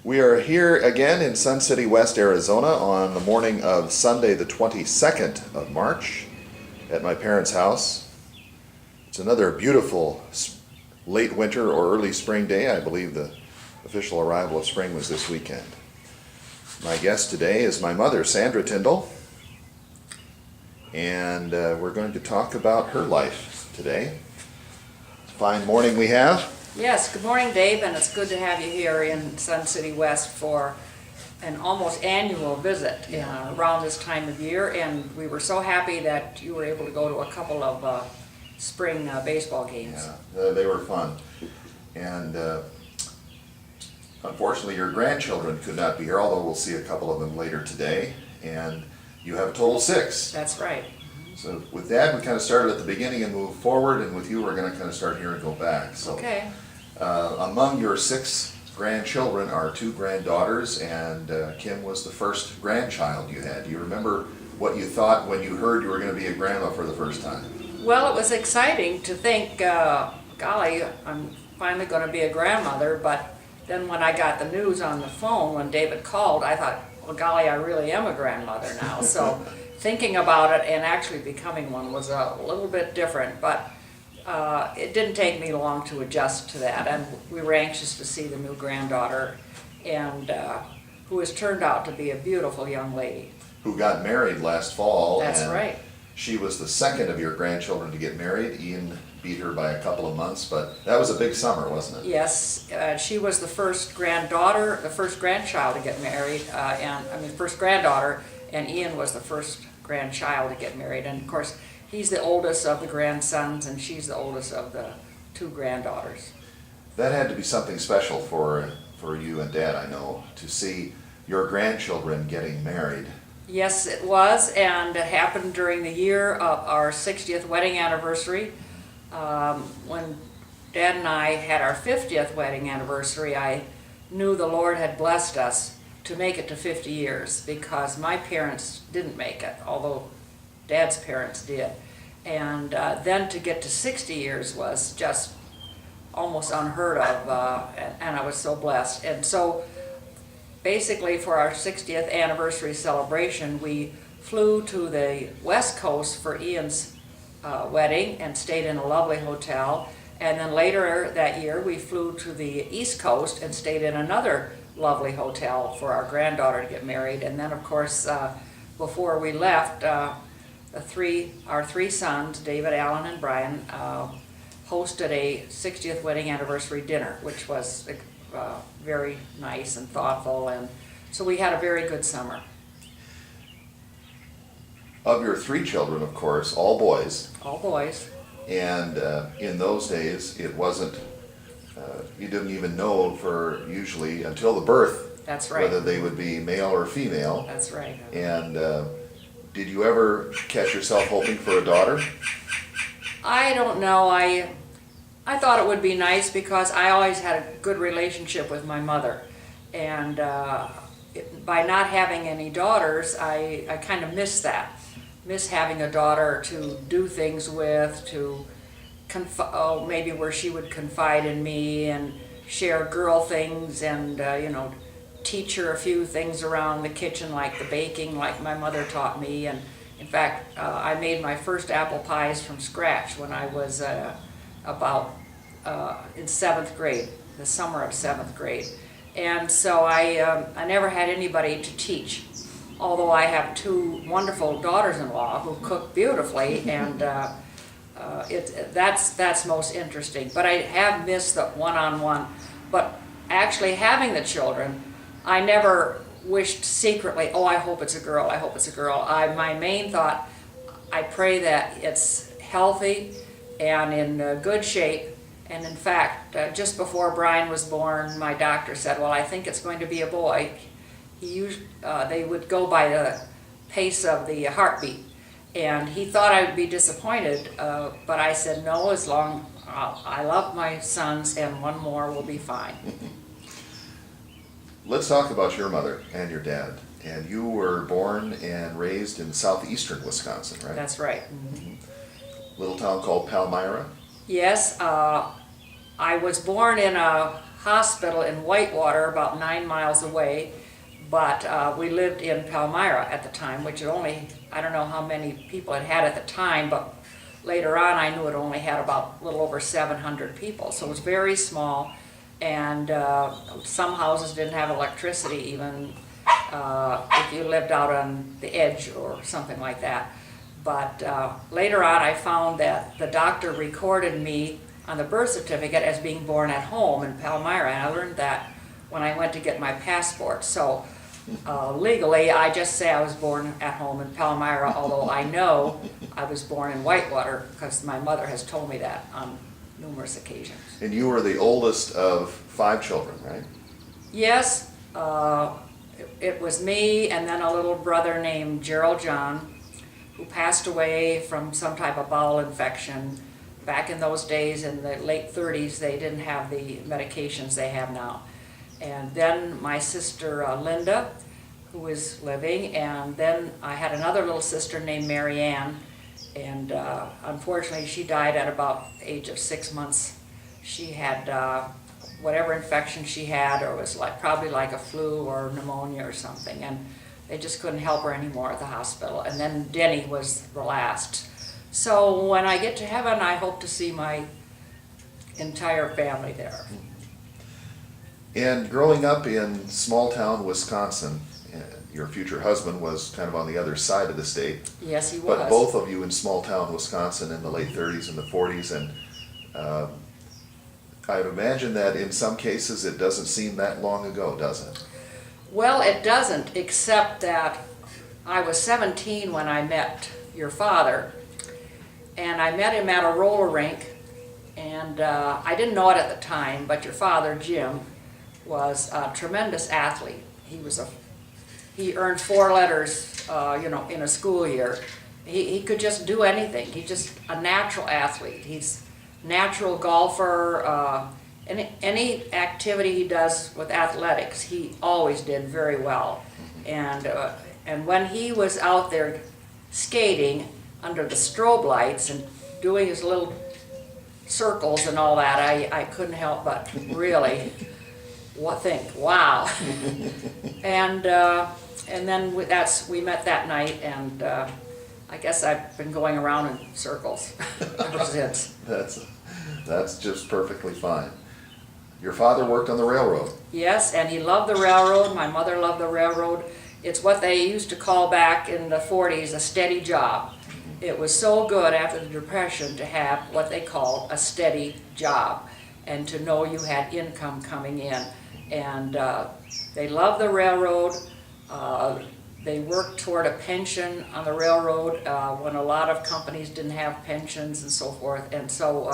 We are here again in Sun City West, Arizona on the morning of Sunday the 22nd of March at my parents' house. It's another beautiful late winter or early spring day. I believe the official arrival of spring was this weekend. My guest today is my mother, Sandra Tindell, and we're going to talk about her life today. Fine morning we have. Yes, good morning, Dave, and it's good to have you here in Sun City West for an almost annual visit around this time of year, and we were so happy that you were able to go to a couple of spring baseball games. Yeah, they were fun. And unfortunately your grandchildren could not be here, although we'll see a couple of them later today, and you have a total of 6. That's right. So with that, we kind of started at the beginning and moved forward, and with you, we're going to kind of start here and go back. So, okay. Among your 6 grandchildren are 2 granddaughters, and Kim was the first grandchild you had. Do you remember what you thought when you heard you were going to be a grandma for the first time? Well, it was exciting to think, golly, I'm finally going to be a grandmother, but then when I got the news on the phone when David called, I thought, well, golly, I really am a grandmother now. So thinking about it and actually becoming one was a little bit different, but it didn't take me long to adjust to that, and we were anxious to see the new granddaughter, and who has turned out to be a beautiful young lady. Who got married last fall. That's and right. She was the second of your grandchildren to get married. Ian beat her by a couple of months, but that was a big summer, wasn't it? Yes, she was the first granddaughter, the first grandchild to get married, first granddaughter, and Ian was the first grandchild to get married, and of course, he's the oldest of the grandsons, and she's the oldest of the 2 granddaughters. That had to be something special for you and Dad, I know, to see your grandchildren getting married. Yes, it was, and it happened during the year of our 60th wedding anniversary. When Dad and I had our 50th wedding anniversary, I knew the Lord had blessed us to make it to 50 years because my parents didn't make it, although Dad's parents did. And then to get to 60 years was just almost unheard of, and I was so blessed. And so basically for our 60th anniversary celebration, we flew to the West Coast for Ian's wedding and stayed in a lovely hotel. And then later that year, we flew to the East Coast and stayed in another lovely hotel for our granddaughter to get married. And then, of course, before we left, our 3 sons, David, Alan, and Brian, hosted a 60th wedding anniversary dinner, which was very nice and thoughtful, and so we had a very good summer. Of your 3 children, of course, all boys. All boys. And in those days, it wasn't, you didn't even know usually until the birth. That's right. Whether they would be male or female. That's right. And did you ever catch yourself hoping for a daughter? I don't know. I thought it would be nice because I always had a good relationship with my mother, and by not having any daughters, I kind of miss that. Miss having a daughter to do things with, to maybe where she would confide in me and share girl things and teach her a few things around the kitchen, like the baking, like my mother taught me. And in fact, I made my first apple pies from scratch when I was in 7th grade, the summer of 7th grade. And so I never had anybody to teach, although I have 2 wonderful daughters-in-law who cook beautifully, and that's most interesting. But I have missed the one-on-one. But actually having the children, I never wished secretly, oh, I hope it's a girl, I hope it's a girl. My main thought, I pray that it's healthy and in good shape. And in fact, just before Brian was born, my doctor said, well, I think it's going to be a boy. They would go by the pace of the heartbeat. And he thought I would be disappointed, but I said, no, as long I love my sons and one more will be fine. Let's talk about your mother and your dad. And you were born and raised in southeastern Wisconsin, right? That's right. Little town called Palmyra? Yes, I was born in a hospital in Whitewater, about 9 miles away, but we lived in Palmyra at the time, which only, I don't know how many people it had at the time, but later on I knew it only had about a little over 700 people, so it was very small, and some houses didn't have electricity even if you lived out on the edge or something like that. But later on I found that the doctor recorded me on the birth certificate as being born at home in Palmyra, and I learned that when I went to get my passport. So legally I just say I was born at home in Palmyra, although I know I was born in Whitewater because my mother has told me that on numerous occasions. And you were the oldest of 5 children, right? Yes, it was me and then a little brother named Gerald John, who passed away from some type of bowel infection. Back in those days, in the late 30s, they didn't have the medications they have now. And then my sister Linda, who is living, and then I had another little sister named Mary Ann, and unfortunately she died at about the age of 6 months. She had whatever infection she had, or it was probably like a flu or pneumonia or something, and they just couldn't help her anymore at the hospital. And then Denny was the last. So when I get to heaven, I hope to see my entire family there. And growing up in small town Wisconsin, your future husband was kind of on the other side of the state. Yes, he was. But both of you in small town Wisconsin in the late 30s and the 40s, and I'd imagine that in some cases it doesn't seem that long ago, does it? Well, it doesn't, except that I was 17 when I met your father, and I met him at a roller rink, and I didn't know it at the time, but your father, Jim, was a tremendous athlete. He earned 4 letters, in a school year. He could just do anything. He's just a natural athlete. He's a natural golfer. Any activity he does with athletics, he always did very well. And when he was out there skating under the strobe lights and doing his little circles and all that, I couldn't help but really think, wow. And then we met that night, and I guess I've been going around in circles ever since. That's just perfectly fine. Your father worked on the railroad. Yes, and he loved the railroad. My mother loved the railroad. It's what they used to call back in the 40s a steady job. It was so good after the Depression to have what they called a steady job and to know you had income coming in. And they loved the railroad. They worked toward a pension on the railroad when a lot of companies didn't have pensions and so forth. And so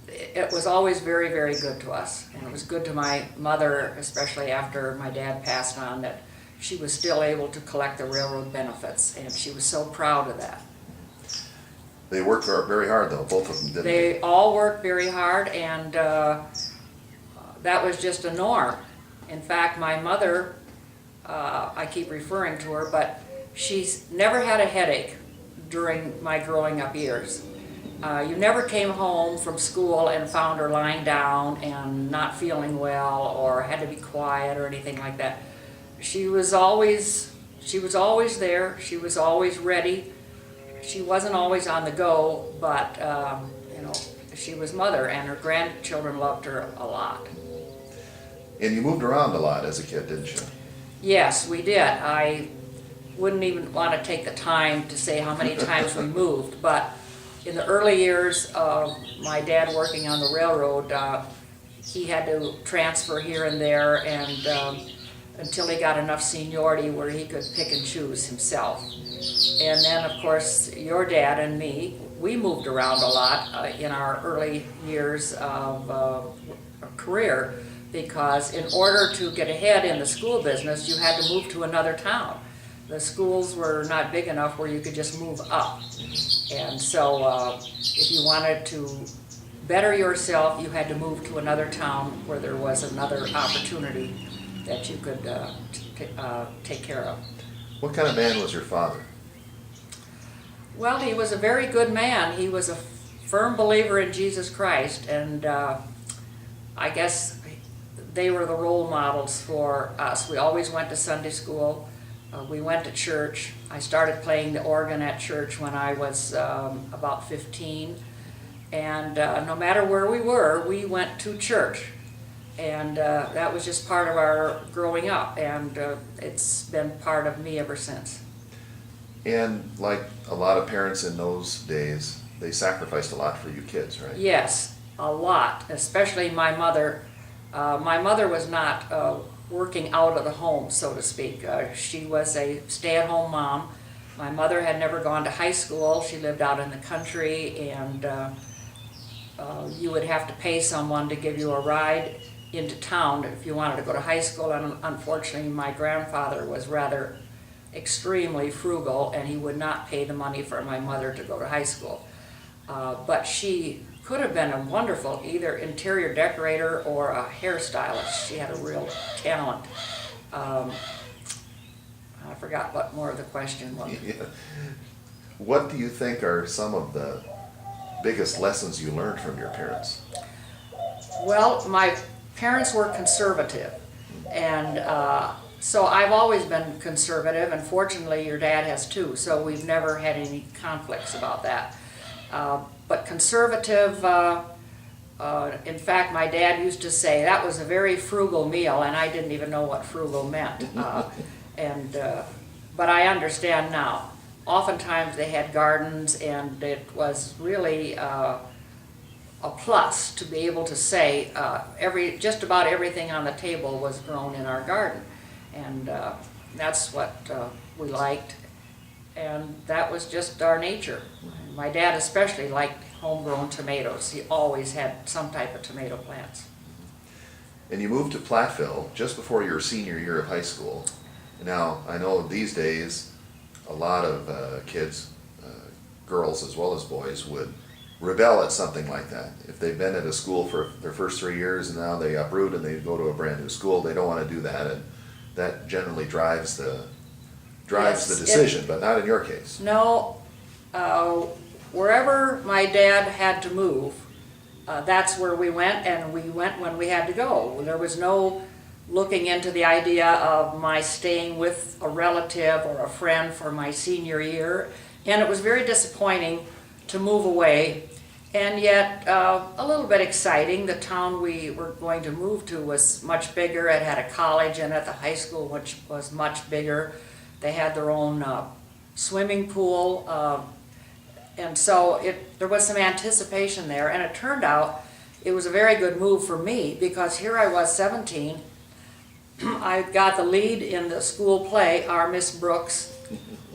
it was always very, very good to us. And it was good to my mother, especially after my dad passed on, that she was still able to collect the railroad benefits. And she was so proud of that. They worked very hard, though, both of them, didn't they? They all worked very hard, and that was just a norm. In fact, my mother, I keep referring to her, but she's never had a headache during my growing up years. You never came home from school and found her lying down and not feeling well or had to be quiet or anything like that. She was always there. She was always ready. She wasn't always on the go, but she was mother, and her grandchildren loved her a lot. And you moved around a lot as a kid, didn't you? Yes, we did. I wouldn't even want to take the time to say how many times we moved, but in the early years of my dad working on the railroad, he had to transfer here and there, and until he got enough seniority where he could pick and choose himself. And then, of course, your dad and me, we moved around a lot in our early years of career, because in order to get ahead in the school business, you had to move to another town. The schools were not big enough where you could just move up. And so if you wanted to better yourself, you had to move to another town where there was another opportunity that you could take care of. What kind of man was your father? Well, he was a very good man. He was a firm believer in Jesus Christ, and I guess they were the role models for us. We always went to Sunday school. We went to church. I started playing the organ at church when I was about 15. And no matter where we were, we went to church. And that was just part of our growing up, and it's been part of me ever since. And like a lot of parents in those days, they sacrificed a lot for you kids, right? Yes, a lot, especially my mother. My mother was not working out of the home, so to speak. She was a stay-at-home mom. My mother had never gone to high school. She lived out in the country, and you would have to pay someone to give you a ride into town if you wanted to go to high school. And unfortunately, my grandfather was rather extremely frugal, and he would not pay the money for my mother to go to high school. But she could have been a wonderful either interior decorator or a hairstylist. She had a real talent. I forgot what more of the question was. Yeah. What do you think are some of the biggest lessons you learned from your parents? Well, my parents were conservative, and so I've always been conservative, and fortunately your dad has too, so we've never had any conflicts about that. But conservative, in fact, my dad used to say that was a very frugal meal, and I didn't even know what frugal meant. But I understand now. Oftentimes they had gardens, and it was really a plus to be able to say just about everything on the table was grown in our garden, and that's what we liked, and that was just our nature. My dad especially liked homegrown tomatoes. He always had some type of tomato plants. And you moved to Platteville just before your senior year of high school. Now, I know these days a lot of kids, girls as well as boys, would rebel at something like that. If they've been at a school for their first 3 years and now they uproot and they go to a brand new school, they don't want to do that, and that generally drives the decision, but not in your case. No, wherever my dad had to move, that's where we went, and we went when we had to go. There was no looking into the idea of my staying with a relative or a friend for my senior year, and it was very disappointing to move away, and yet a little bit exciting. The town we were going to move to was much bigger. It had a college in it, the high school, which was much bigger. They had their own swimming pool, and so there was some anticipation there, and it turned out it was a very good move for me, because here I was 17. I got the lead in the school play, Our Miss Brooks.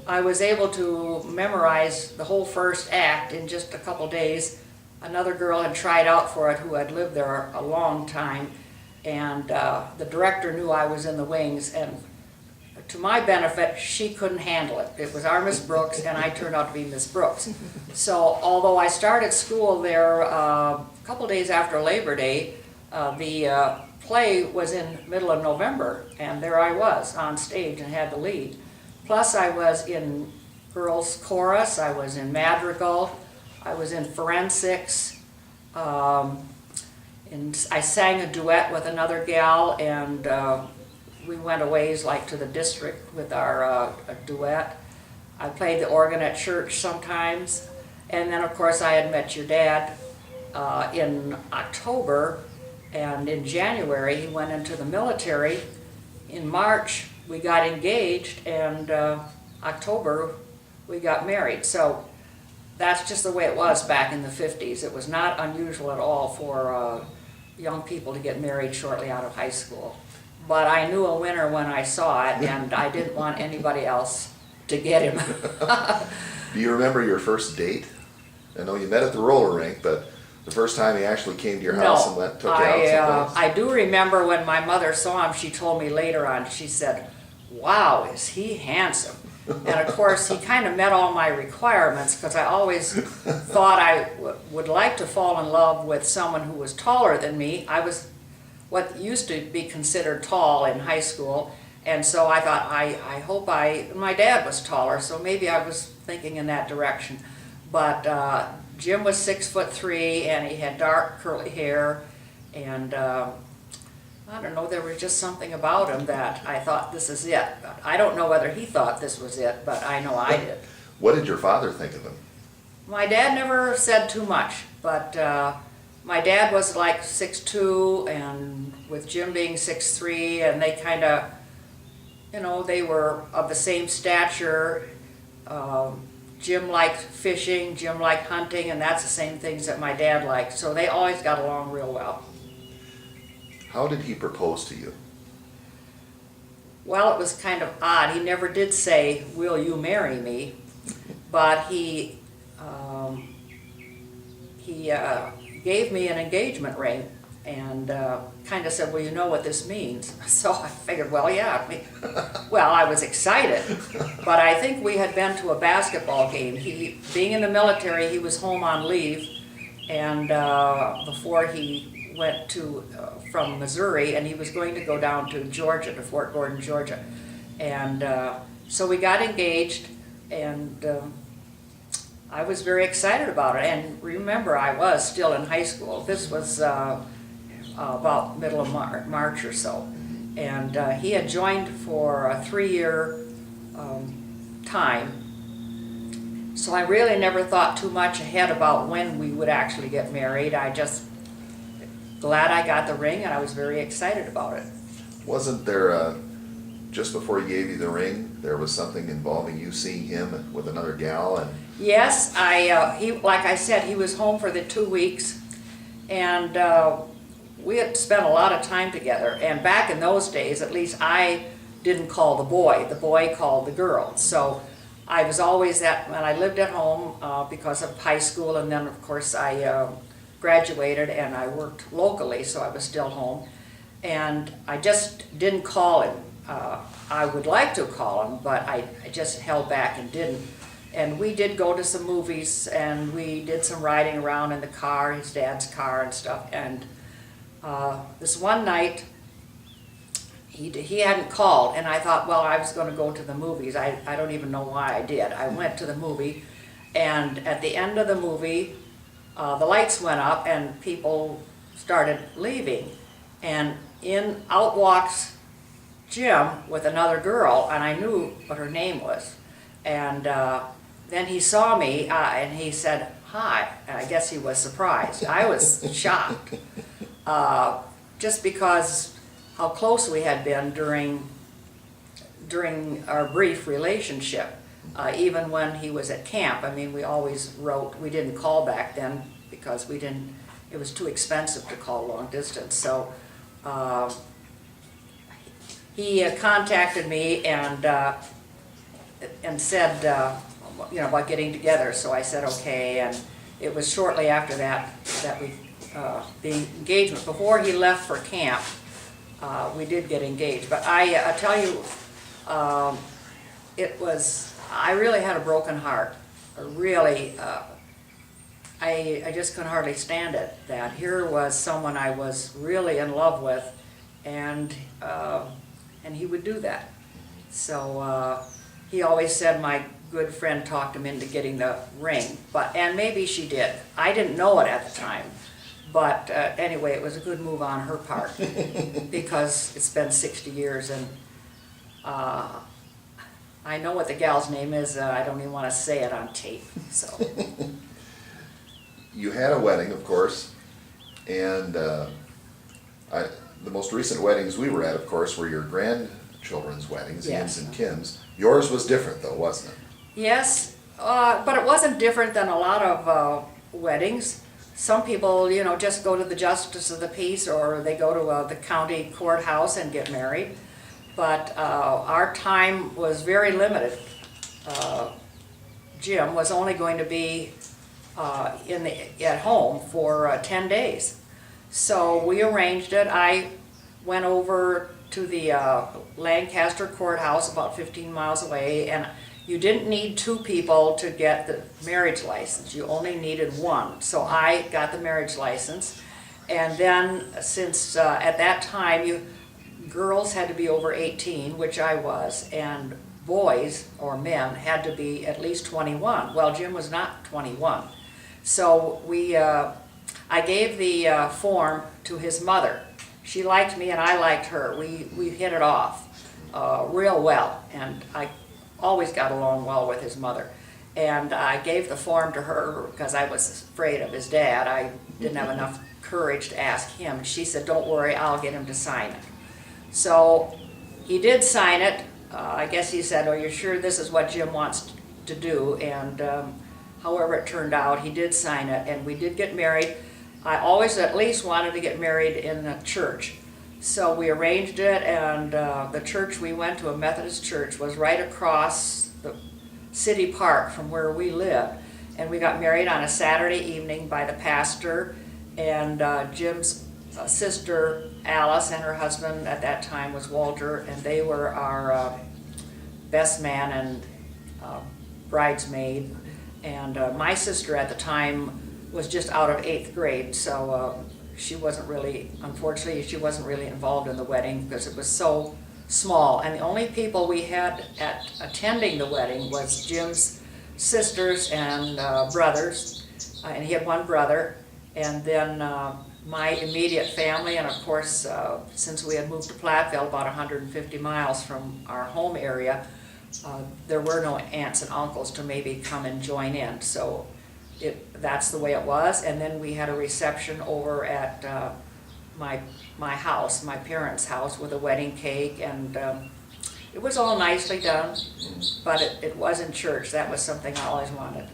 I was able to memorize the whole first act in just a couple days. Another girl had tried out for it who had lived there a long time, and the director knew I was in the wings, and to my benefit, she couldn't handle it. It was Our Miss Brooks, and I turned out to be Miss Brooks. So although I started school there a couple days after Labor Day, the play was in middle of November, and there I was on stage and had the lead. Plus I was in girls chorus, I was in madrigal, I was in forensics, and I sang a duet with another gal, and we went a ways, like to the district with our duet. I played the organ at church sometimes, and then of course I had met your dad in October, and in January he went into the military. In March we got engaged, and October we got married. So that's just the way it was back in the 50s. It was not unusual at all for young people to get married shortly out of high school. But I knew a winner when I saw it, and I didn't want anybody else to get him. Do you remember your first date? I know you met at the roller rink, but the first time he actually came to your house and took you out someplace? I do remember when my mother saw him, she told me later on, she said, "Wow, is he handsome?" And of course, he kind of met all my requirements, because I always thought I would like to fall in love with someone who was taller than me. I was what used to be considered tall in high school, and so I thought, I hope my dad was taller, so maybe I was thinking in that direction. But Jim was 6'3", and he had dark curly hair, and I don't know, there was just something about him that I thought, this is it. I don't know whether he thought this was it, but I know I did. What did your father think of him? My dad never said too much, but my dad was like 6'2", and with Jim being 6'3", and they kind of, you know, they were of the same stature. Jim liked fishing, Jim liked hunting, and that's the same things that my dad liked. So they always got along real well. How did he propose to you? Well, it was kind of odd. He never did say, "Will you marry me?" But he gave me an engagement ring and kind of said, "Well, you know what this means." So I figured, well, yeah. Well, I was excited, but I think we had been to a basketball game. He, being in the military, he was home on leave, and before he went to from Missouri, and he was going to go down to Georgia, to Fort Gordon, Georgia, and so we got engaged, and I was very excited about it. And remember, I was still in high school. This was about middle of March or so, and he had joined for a 3-year time. So I really never thought too much ahead about when we would actually get married. I just glad I got the ring, and I was very excited about it. Wasn't there, just before he gave you the ring, there was something involving you seeing him with another gal? And Yes, he, like I said, he was home for the 2 weeks, and we had spent a lot of time together. And back in those days, at least I didn't call the boy called the girl. So I was always when I lived at home because of high school, and then of course I graduated and I worked locally, so I was still home. And I just didn't call him. I would like to call him, but I just held back and didn't. And we did go to some movies, and we did some riding around in the car, his dad's car and stuff. And this one night, he hadn't called, and I thought, well, I was going to go to the movies. I don't even know why I did. I went to the movie, and at the end of the movie, the lights went up and people started leaving, and out walks Jim with another girl, and I knew what her name was. And then he saw me and he said, "Hi," and I guess he was surprised. I was shocked, just because how close we had been during our brief relationship. Even when he was at camp, I mean, we always wrote. We didn't call back then because it was too expensive to call long distance. So he contacted me and said, you know, about getting together. So I said okay, and it was shortly after that we the engagement. Before he left for camp, we did get engaged. But I tell you, I really had a broken heart. I just couldn't hardly stand it, that here was someone I was really in love with, and he would do that. So he always said my good friend talked him into getting the ring, and maybe she did. I didn't know it at the time, but anyway, it was a good move on her part because it's been 60 years, and I know what the gal's name is. I don't even want to say it on tape. So you had a wedding, of course, and the most recent weddings we were at, of course, were your grandchildren's weddings, Yes. Ian's and Kim's. Yours was different, though, wasn't it? Yes, but it wasn't different than a lot of weddings. Some people, you know, just go to the justice of the peace, or they go to the county courthouse and get married. But our time was very limited. Jim was only going to be at home for 10 days. So we arranged it. I went over to the Lancaster courthouse, about 15 miles away, and you didn't need 2 people to get the marriage license. You only needed 1. So I got the marriage license, and then since at that time girls had to be over 18, which I was, and boys or men had to be at least 21. Well, Jim was not 21. So I gave the form to his mother. she liked me and I liked her. We hit it off real well, and I always got along well with his mother. And I gave the form to her because I was afraid of his dad. I didn't have enough courage to ask him. She said, "Don't worry, I'll get him to sign it." So he did sign it. I guess he said, "Oh, you're sure this is what Jim wants to do?" And however it turned out, he did sign it, and we did get married. I always at least wanted to get married in a church. So we arranged it, and the church we went to, a Methodist church, was right across the city park from where we lived. And we got married on a Saturday evening by the pastor, and Jim's sister Alice and her husband at that time was Walter, and they were our best man and bridesmaid. And my sister at the time was just out of 8th grade, so she wasn't really, unfortunately, she wasn't really involved in the wedding because it was so small. And the only people we had at attending the wedding was Jim's sisters and brothers, and he had one brother, and then my immediate family, and of course, since we had moved to Platteville, about 150 miles from our home area, there were no aunts and uncles to maybe come and join in. So that's the way it was. And then we had a reception over at my house, my parents' house, with a wedding cake, and it was all nicely done, but it was in church. That was something I always wanted.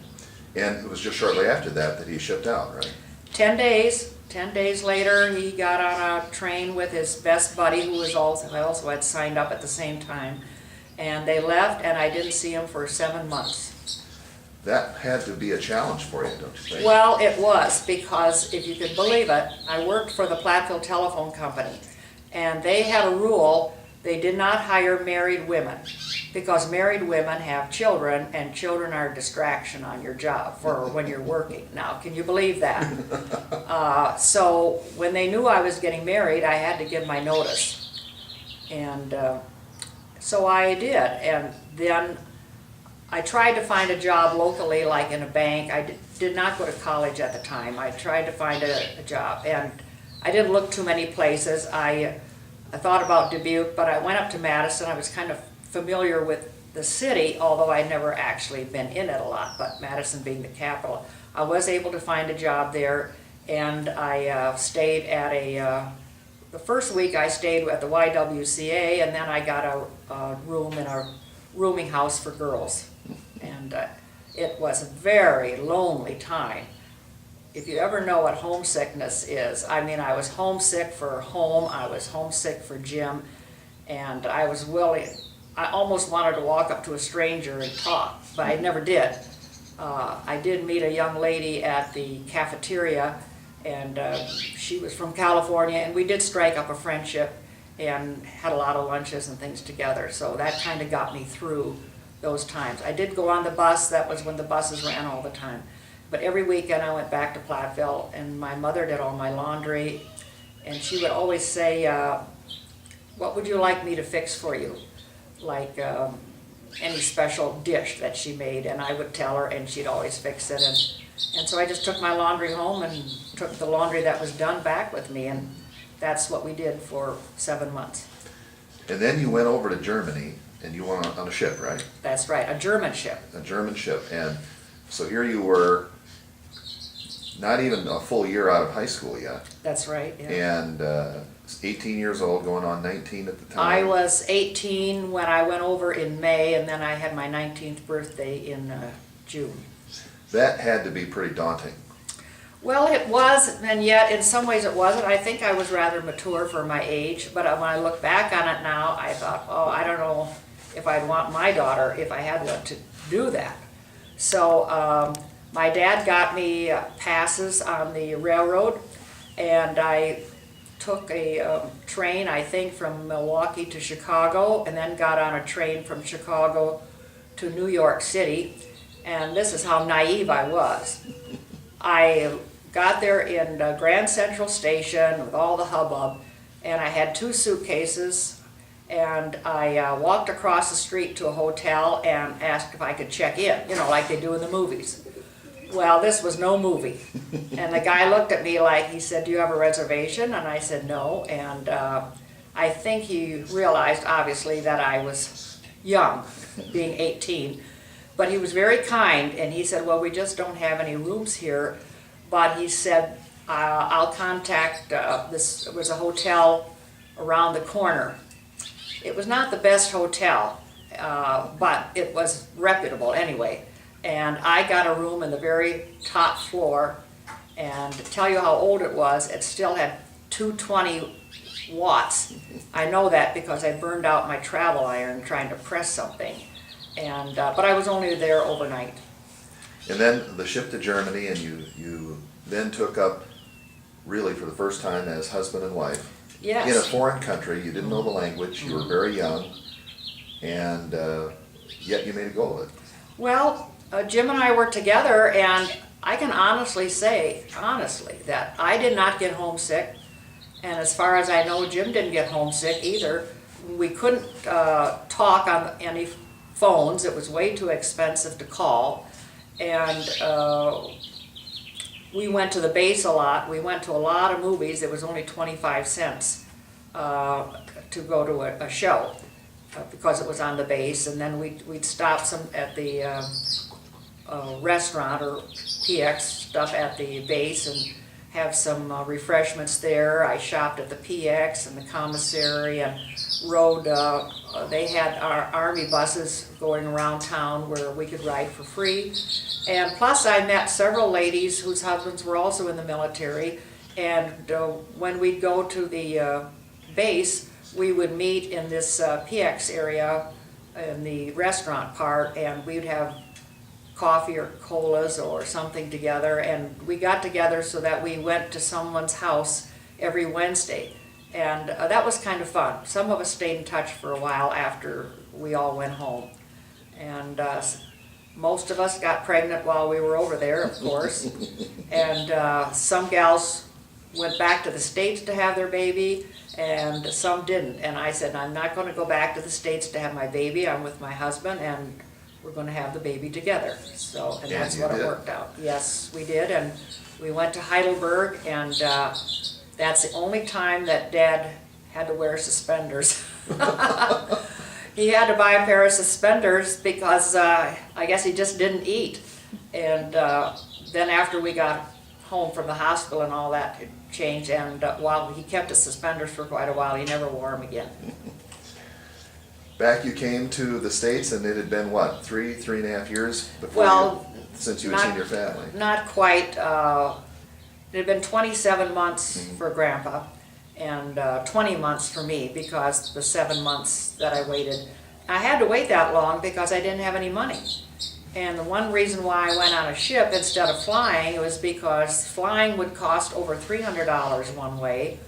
And it was just shortly after that he shipped out, right? 10 days later, he got on a train with his best buddy, who was also had signed up at the same time, and they left, and I didn't see him for 7 months. That had to be a challenge for you, don't you think? Well, it was, because if you could believe it, I worked for the Platteville Telephone Company, and they had a rule: they did not hire married women, because married women have children, and children are a distraction on your job for when you're working. Now, can you believe that? So when they knew I was getting married, I had to give my notice, and so I did. And then I tried to find a job locally, like in a bank. I did not go to college at the time. I tried to find a job, and I didn't look too many places. I thought about Dubuque, but I went up to Madison. I was kind of familiar with the city, although I'd never actually been in it a lot, but Madison being the capital. I was able to find a job there, and I stayed at the first week I stayed at the YWCA, and then I got a room in a rooming house for girls. And it was a very lonely time. If you ever know what homesickness is, I mean, I was homesick for home, I was homesick for Jim, and I almost wanted to walk up to a stranger and talk, but I never did. I did meet a young lady at the cafeteria, and she was from California, and we did strike up a friendship and had a lot of lunches and things together, so that kind of got me through those times. I did go on the bus. That was when the buses ran all the time. But every weekend I went back to Platteville, and my mother did all my laundry, and she would always say, "What would you like me to fix for you?" Like any special dish that she made, and I would tell her, and she'd always fix it. And so I just took my laundry home and took the laundry that was done back with me, and that's what we did for 7 months. And then you went over to Germany, and you went on a ship, right? That's right, a German ship. A German ship. And so here you were, not even a full year out of high school yet. That's right, yeah. And 18 years old, going on 19 at the time. I was 18 when I went over in May, and then I had my 19th birthday in June. That had to be pretty daunting. Well, it was, and yet in some ways it wasn't. I think I was rather mature for my age, but when I look back on it now, I thought, oh, I don't know if I'd want my daughter, if I had one, to do that. So my dad got me passes on the railroad, and I took a train, I think, from Milwaukee to Chicago, and then got on a train from Chicago to New York City. And this is how naive I was. I got there in Grand Central Station with all the hubbub, and I had 2 suitcases, and I walked across the street to a hotel and asked if I could check in, you know, like they do in the movies. Well, this was no movie. And the guy looked at me like, he said, "Do you have a reservation?" And I said, "No." And I think he realized, obviously, that I was young, being 18. But he was very kind, and he said, "Well, we just don't have any rooms here." But he said, "I'll contact," this was a hotel around the corner. It was not the best hotel, but it was reputable anyway. And I got a room in the very top floor, and to tell you how old it was, it still had 220 watts. I know that because I burned out my travel iron trying to press something. And but I was only there overnight. And then the ship to Germany, and you then took up, really for the first time, as husband and wife. Yes. In a foreign country. You didn't know the language, you were very young, and yet you made a go of it. Well, Jim and I were together, and I can honestly say, that I did not get homesick. And as far as I know, Jim didn't get homesick either. We couldn't talk on any phones. It was way too expensive to call. And we went to the base a lot. We went to a lot of movies. It was only 25 cents to go to a show because it was on the base. And then we'd stop at the restaurant or PX stuff at the base and have some refreshments there. I shopped at the PX and the commissary and rode, they had our army buses going around town where we could ride for free. And plus I met several ladies whose husbands were also in the military, and when we'd go to the base, we would meet in this PX area in the restaurant part, and we'd have coffee or colas or something together, and we got together so that we went to someone's house every Wednesday, and that was kind of fun. Some of us stayed in touch for a while after we all went home, and most of us got pregnant while we were over there, of course, and some gals went back to the States to have their baby, and some didn't, and I said, "I'm not going to go back to the States to have my baby. I'm with my husband, and we're going to have the baby together." So, and that's what it worked out. Yes, we did, and we went to Heidelberg, and that's the only time that Dad had to wear suspenders. He had to buy a pair of suspenders because I guess he just didn't eat. And then after we got home from the hospital and all that, it changed, and while he kept his suspenders for quite a while, he never wore them again. Back you came to the States, and it had been, what, 3.5 years before since you had seen your family? Not quite. It had been 27 months for Grandpa, and 20 months for me, because the 7 months that I waited. I had to wait that long because I didn't have any money. And the one reason why I went on a ship instead of flying was because flying would cost over $300 one way,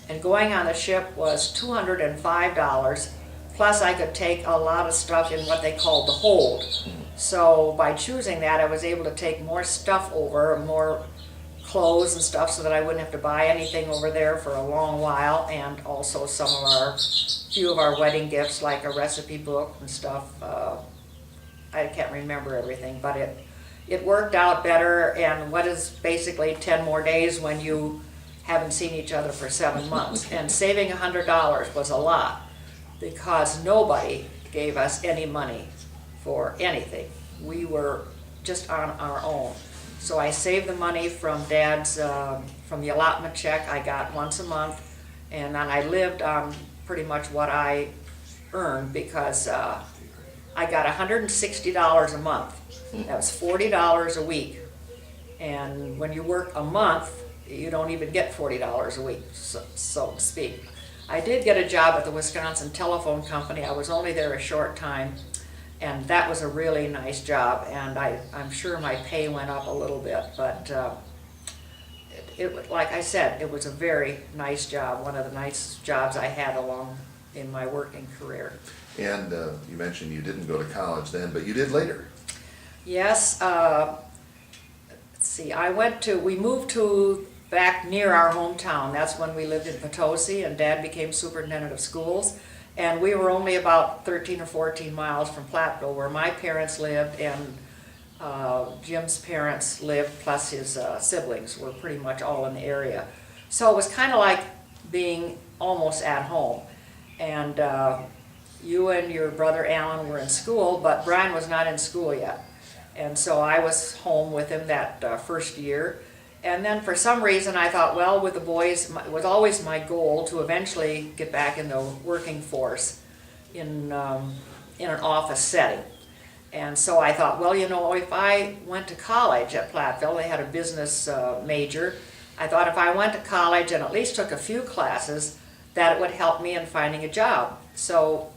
and going on the ship was $205. Plus I could take a lot of stuff in what they called the hold. So by choosing that, I was able to take more stuff over, more clothes and stuff, so that I wouldn't have to buy anything over there for a long while, and also few of our wedding gifts, like a recipe book and stuff. I can't remember everything, but it worked out better, and what is basically 10 more days when you haven't seen each other for 7 months. And saving $100 was a lot, because nobody gave us any money for anything. We were just on our own. So I saved the money from Dad's, from the allotment check I got once a month, and then I lived on pretty much what I earned, because I got $160 a month. That was $40 a week. And when you work a month, you don't even get $40 a week, so to speak. I did get a job at the Wisconsin Telephone Company. I was only there a short time, and that was a really nice job, and I'm sure my pay went up a little bit, but like I said, it was a very nice job, one of the nice jobs I had along in my working career. And you mentioned you didn't go to college then, but you did later. Yes, let's see, we moved to back near our hometown. That's when we lived in Potosi, and Dad became superintendent of schools. And we were only about 13 or 14 miles from Platteville, where my parents lived, and Jim's parents lived, plus his siblings were pretty much all in the area. So it was kind of like being almost at home. And you and your brother Alan were in school, but Brian was not in school yet. And so I was home with him that first year. And then for some reason I thought, well, with the boys, it was always my goal to eventually get back in the working force in an office setting. And so I thought, well, you know, if I went to college at Platteville, they had a business major. I thought if I went to college and at least took a few classes, that it would help me in finding a job. So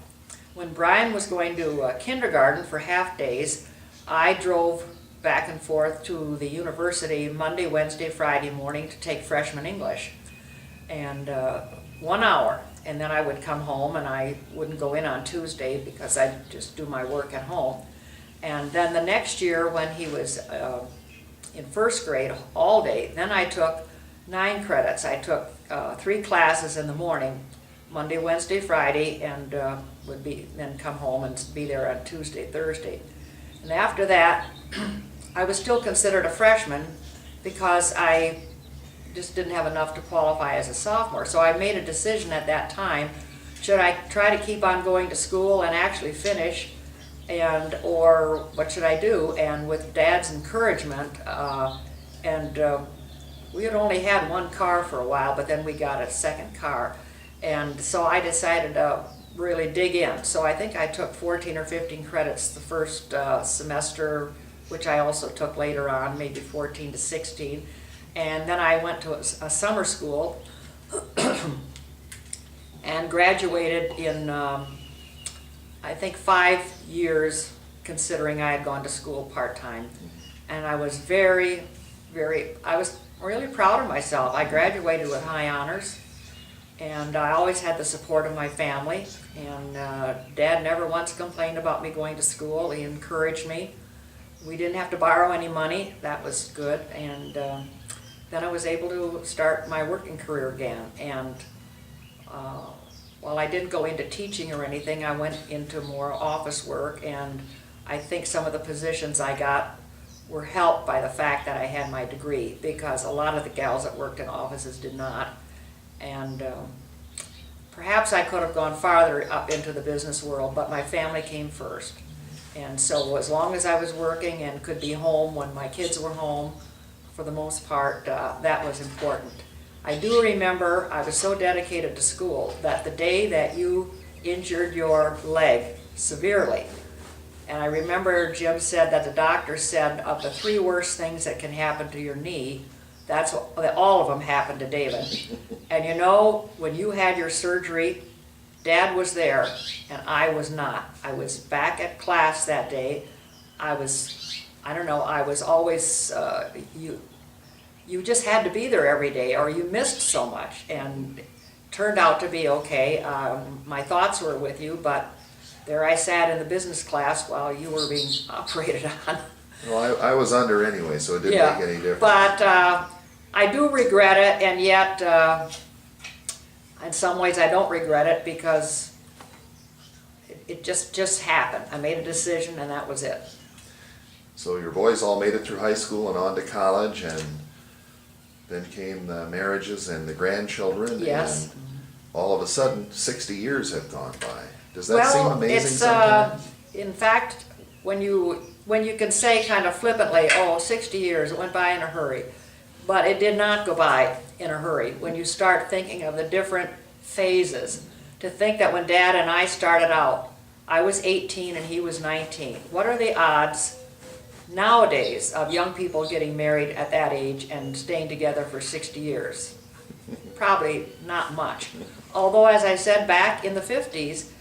when Brian was going to kindergarten for half days, I drove back and forth to the university Monday, Wednesday, Friday morning to take freshman English. And 1 hour. And then I would come home, and I wouldn't go in on Tuesday because I'd just do my work at home. And then the next year when he was in first grade all day, then I took 9 credits. I took 3 classes in the morning, Monday, Wednesday, Friday, and would then come home and be there on Tuesday, Thursday. And after that, I was still considered a freshman because I just didn't have enough to qualify as a sophomore. So I made a decision at that time, should I try to keep on going to school and actually finish, or what should I do? And with Dad's encouragement, we had only had 1 car for a while, but then we got a second car. And so I decided to really dig in. So I think I took 14 or 15 credits the first semester, which I also took later on, maybe 14 to 16. And then I went to a summer school and graduated in, I think, 5 years, considering I had gone to school part-time. And I was I was really proud of myself. I graduated with high honors, and I always had the support of my family. And Dad never once complained about me going to school. He encouraged me. We didn't have to borrow any money. That was good. And then I was able to start my working career again. And while I didn't go into teaching or anything, I went into more office work, and I think some of the positions I got were helped by the fact that I had my degree, because a lot of the gals that worked in offices did not. And perhaps I could have gone farther up into the business world, but my family came first. And so as long as I was working and could be home when my kids were home, for the most part, that was important. I do remember I was so dedicated to school that the day that you injured your leg severely, and I remember Jim said that the doctor said of the 3 worst things that can happen to your knee, all of them happened to David. And you know, when you had your surgery, Dad was there and I was not. I was back at class that day. I was always, you just had to be there every day, or you missed so much. And it turned out to be okay. My thoughts were with you, but there I sat in the business class while you were being operated on. Well, I was under anyway, so it didn't make any difference. But I do regret it, and yet in some ways I don't regret it, because it just happened. I made a decision, and that was it. So your boys all made it through high school and on to college, and then came the marriages and the grandchildren. Yes. And all of a sudden, 60 years have gone by. Does that seem amazing sometimes? In fact, when you can say kind of flippantly, oh, 60 years, it went by in a hurry. But it did not go by in a hurry. When you start thinking of the different phases, to think that when Dad and I started out, I was 18 and he was 19. What are the odds nowadays of young people getting married at that age and staying together for 60 years? Probably not much. Although, as I said, back in the 50s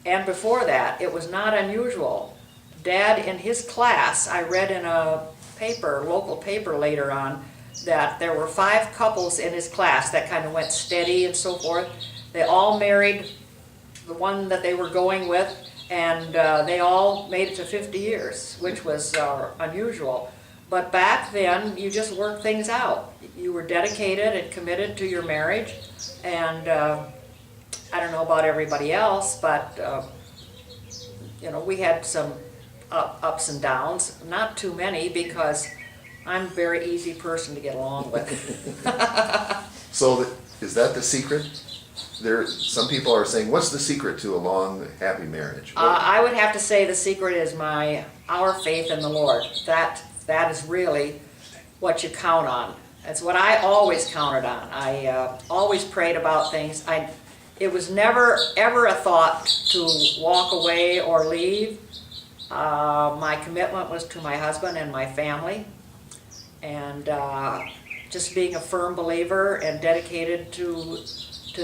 and before that, it was not unusual. Dad, in his class, I read in a paper, local paper later on, that there were 5 couples in his class that kind of went steady and so forth. They all married the one that they were going with, and they all made it to 50 years, which was unusual. But back then, you just worked things out. You were dedicated and committed to your marriage, and I don't know about everybody else, but we had some ups and downs, not too many, because I'm a very easy person to get along with. So is that the secret? Some people are saying, what's the secret to a long, happy marriage? I would have to say the secret is our faith in the Lord. That is really what you count on. That's what I always counted on. I always prayed about things. It was never ever a thought to walk away or leave. My commitment was to my husband and my family, and just being a firm believer and dedicated to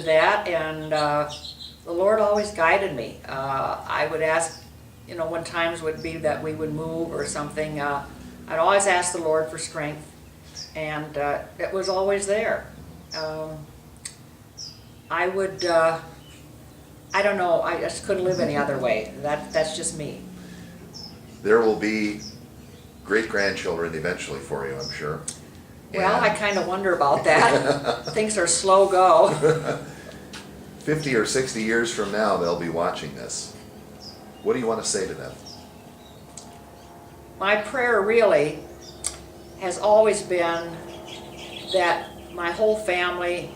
that. And the Lord always guided me. I would ask, when times would be that we would move or something, I'd always ask the Lord for strength, and it was always there. I don't know, I just couldn't live any other way. That's just me. There will be great-grandchildren eventually for you, I'm sure. Well, I kind of wonder about that. Things are slow go. 50 or 60 years from now, they'll be watching this. What do you want to say to them? My prayer really has always been that my whole family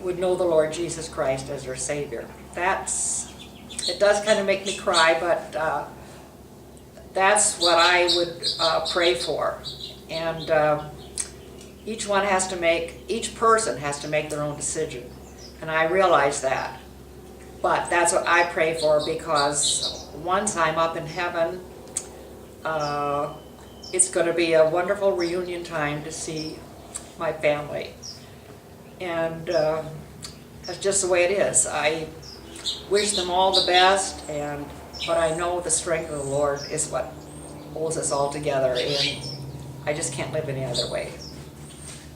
would know the Lord Jesus Christ as their Savior. It does kind of make me cry, but that's what I would pray for. And each person has to make their own decision. And I realize that. But that's what I pray for, because once I'm up in heaven, it's going to be a wonderful reunion time to see my family. And that's just the way it is. I wish them all the best, but I know the strength of the Lord is what holds us all together, and I just can't live any other way.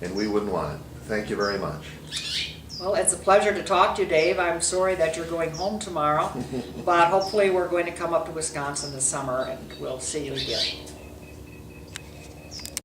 And we wouldn't want it. Thank you very much. Well, it's a pleasure to talk to you, Dave. I'm sorry that you're going home tomorrow, but hopefully we're going to come up to Wisconsin this summer and we'll see you again.